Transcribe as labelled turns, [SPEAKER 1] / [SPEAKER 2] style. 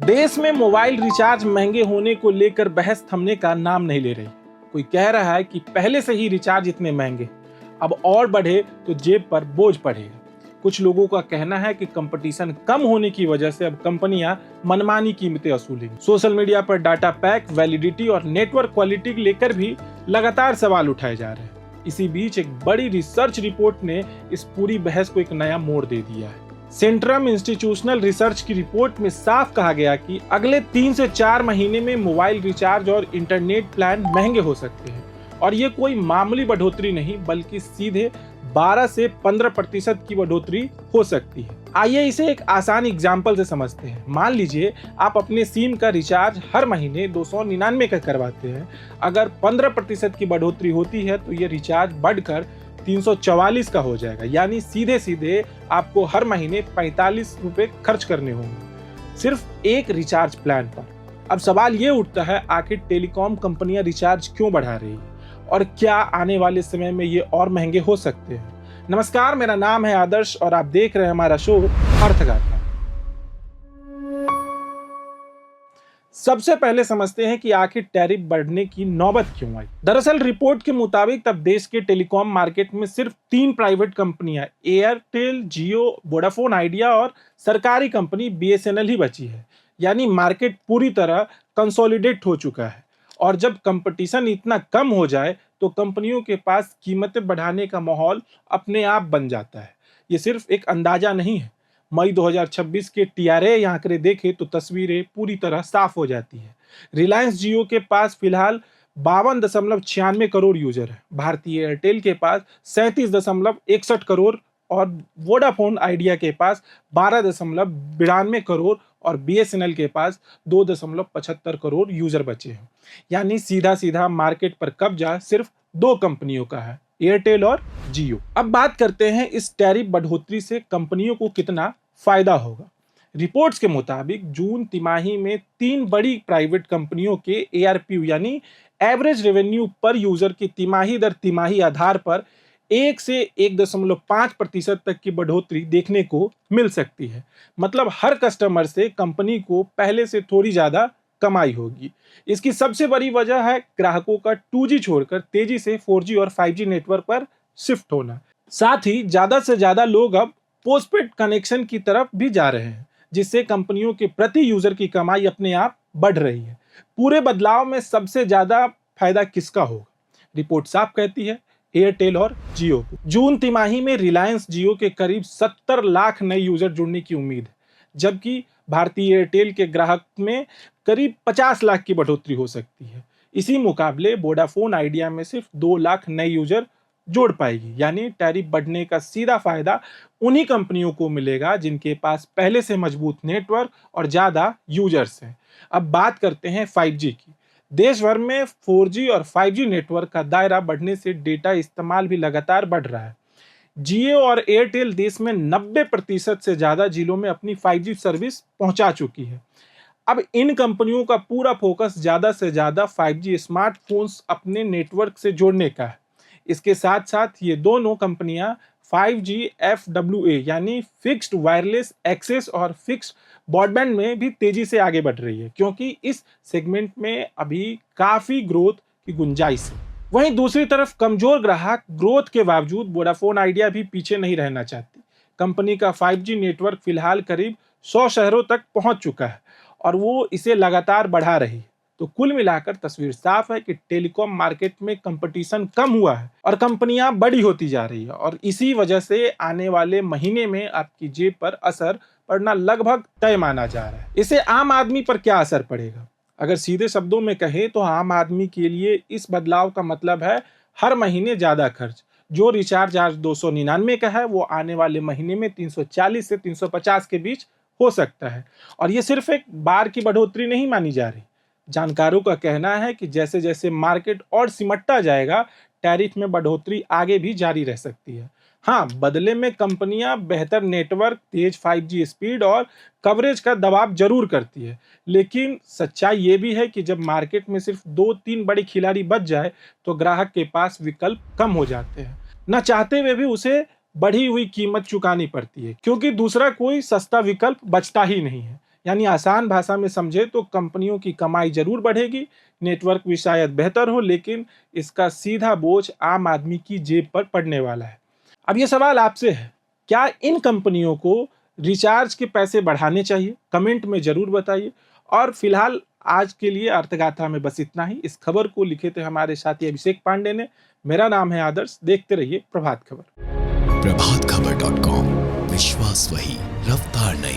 [SPEAKER 1] देश में mobile recharge महंगे होने को लेकर बहस थमने का नाम नहीं ले रही। कोई कह रहा है कि पहले से ही रिचार्ज इतने महंगे, अब और बढ़े तो जेब पर बोझ पड़ेगा। कुछ लोगों का कहना है कि कंपटीशन कम होने की वजह से अब कंपनियां मनमानी कीमतें वसूलेंगी। सोशल मीडिया पर डाटा पैक, वैलिडिटी और नेटवर्क क्वालिटी लेकर भी लगातार सवाल उठाए जा रहे हैं। इसी बीच एक बड़ी रिसर्च रिपोर्ट ने इस पूरी बहस को एक नया मोड़ दे दिया है। सेंट्रम इंस्टीट्यूशनल रिसर्च की रिपोर्ट में साफ कहा गया कि अगले 3 से 4 महीने में मोबाइल रिचार्ज और इंटरनेट प्लान महंगे हो सकते हैं। और ये कोई मामूली बढ़ोतरी नहीं, बल्कि सीधे 12 से 15% की बढ़ोतरी हो सकती है। आइए इसे एक आसान एग्जाम्पल से समझते हैं। मान लीजिए आप अपने सिम का रिचार्ज हर महीने 299 का करवाते हैं। अगर 15% की बढ़ोतरी होती है तो ये रिचार्ज बढ़कर 344 का हो जाएगा, यानी सीधे सीधे आपको हर महीने 45 रुपए खर्च करने होंगे सिर्फ एक रिचार्ज प्लान पर। अब सवाल ये उठता है, आखिर टेलीकॉम कंपनियां रिचार्ज क्यों बढ़ा रही है और क्या आने वाले समय में ये और महंगे हो सकते हैं। नमस्कार, मेरा नाम है आदर्श और आप देख रहे हैं हमारा शो अर्थगाथा। सबसे पहले समझते हैं कि आखिर टैरिफ बढ़ने की नौबत क्यों आई। दरअसल रिपोर्ट के मुताबिक तब देश के टेलीकॉम मार्केट में सिर्फ 3 प्राइवेट कंपनियां एयरटेल, जियो, वोडाफोन आइडिया और सरकारी कंपनी बीएसएनएल ही बची है। यानी मार्केट पूरी तरह कंसोलिडेट हो चुका है। और जब कंपटीशन इतना कम हो जाए तो कंपनियों के पास कीमतें बढ़ाने का माहौल अपने आप बन जाता है। ये सिर्फ एक अंदाजा नहीं है। मई 2026 के टीआरए आंकड़े देखें तो तस्वीरें पूरी तरह साफ हो जाती है। रिलायंस जियो के पास फिलहाल 52.96 करोड़ यूजर है, भारतीय एयरटेल के पास 37.61 करोड़ और वोडाफोन आइडिया के पास 12.92 करोड़ और बीएसएनएल के पास 2.75 करोड़ यूजर बचे हैं। यानी सीधा सीधा मार्केट पर कब्जा सिर्फ 2 कंपनियों का है, एयरटेल और जियो। अब बात करते हैं इस टैरिफ बढ़ोतरी से कंपनियों को कितना फायदा होगा। रिपोर्ट्स के मुताबिक जून तिमाही में 3 बड़ी प्राइवेट कंपनियों के एआरपीयू यानी एवरेज रेवेन्यू पर यूजर की तिमाही दर तिमाही आधार पर 1 से 1.5% तक की बढ़ोतरी देखने को मिल सकती है। मतलब हर कस्टमर से कंपनी को पहले से थोड़ी ज्यादा कमाई होगी। इसकी सबसे बड़ी वजह है ग्राहकों का 2G छोड़कर तेजी से 4G और 5G नेटवर्क पर शिफ्ट होना। साथ ही ज्यादा से ज्यादा लोग अब पोस्टपेड कनेक्शन की तरफ भी जा रहे हैं, जिससे कंपनियों के प्रति यूजर की कमाई अपने आप बढ़ रही है। पूरे बदलाव में सबसे ज्यादा फायदा किसका होगा? रिपोर्ट साफ कहती है एयरटेल और जियो को। जून तिमाही में रिलायंस जियो के करीब 70 लाख नए यूजर जुड़ने की उम्मीद है, जबकि भारतीय एयरटेल के ग्राहक में करीब 50 लाख की बढ़ोतरी हो सकती है। इसी मुकाबले वोडाफोन आइडिया में सिर्फ 2 लाख नए यूजर जोड़ पाएगी। यानी टैरिफ बढ़ने का सीधा फायदा उन्हीं कंपनियों को मिलेगा जिनके पास पहले से मजबूत नेटवर्क और ज्यादा यूजर्स हैं। अब बात करते हैं 5G की। देश भर में 4G और 5G नेटवर्क का दायरा बढ़ने से डेटा इस्तेमाल भी लगातार बढ़ रहा है। जियो और एयरटेल देश में 90% से ज्यादा जिलों में अपनी 5G सर्विस पहुंचा चुकी है। अब इन कंपनियों का पूरा फोकस ज्यादा से ज्यादा 5G स्मार्टफोन्स अपने नेटवर्क से जोड़ने का है। इसके साथ साथ ये दोनों कंपनियां 5G FWA यानी फिक्स्ड वायरलेस एक्सेस और फिक्स्ड ब्रॉडबैंड में भी तेजी से आगे बढ़ रही है, क्योंकि इस सेगमेंट में अभी काफी ग्रोथ की गुंजाइश है। वहीं दूसरी तरफ कमजोर ग्राहक ग्रोथ के बावजूद वोडाफोन आइडिया भी पीछे नहीं रहना चाहती। कंपनी का 5G नेटवर्क फिलहाल करीब 100 शहरों तक पहुंच चुका है और वो इसे लगातार बढ़ा रही है। तो कुल मिलाकर तस्वीर साफ है कि टेलीकॉम मार्केट में कंपटीशन कम हुआ है और कंपनियां बड़ी होती जा रही है, और इसी वजह से आने वाले महीने में आपकी जेब पर असर पड़ना लगभग तय माना जा रहा है। इसे आम आदमी पर क्या असर पड़ेगा? अगर सीधे शब्दों में कहें तो आम आदमी के लिए इस बदलाव का मतलब है हर महीने ज्यादा खर्च। जो रिचार्ज आज 299 का है वो आने वाले महीने में 340 से 350 के बीच हो सकता है। और ये सिर्फ एक बार की बढ़ोतरी नहीं मानी जा रही। जानकारों का कहना है कि जैसे जैसे मार्केट और सिमटता जाएगा, टैरिफ में बढ़ोतरी आगे भी जारी रह सकती है। हाँ, बदले में कंपनियां बेहतर नेटवर्क, तेज 5G स्पीड और कवरेज का दबाव जरूर करती है। लेकिन सच्चाई ये भी है कि जब मार्केट में सिर्फ 2-3 बड़े खिलाड़ी बच जाए तो ग्राहक के पास विकल्प कम हो जाते हैं। न चाहते हुए भी उसे बढ़ी हुई कीमत चुकानी पड़ती है, क्योंकि दूसरा कोई सस्ता विकल्प बचता ही नहीं है। यानी आसान भाषा में समझे तो कंपनियों की कमाई जरूर बढ़ेगी, नेटवर्क भी शायद बेहतर हो, लेकिन इसका सीधा बोझ आम आदमी की जेब पर पड़ने वाला है। अब ये सवाल आपसे है, क्या इन कंपनियों को रिचार्ज के पैसे बढ़ाने चाहिए? कमेंट में जरूर बताइए। और फिलहाल आज के लिए अर्थगाथा में बस इतना ही। इस खबर को लिखे थे हमारे साथी अभिषेक पांडे ने। मेरा नाम है आदर्श। देखते रहिए प्रभात खबर।
[SPEAKER 2] प्रभात खबर.com, विश्वास वही, रफ्तार नहीं।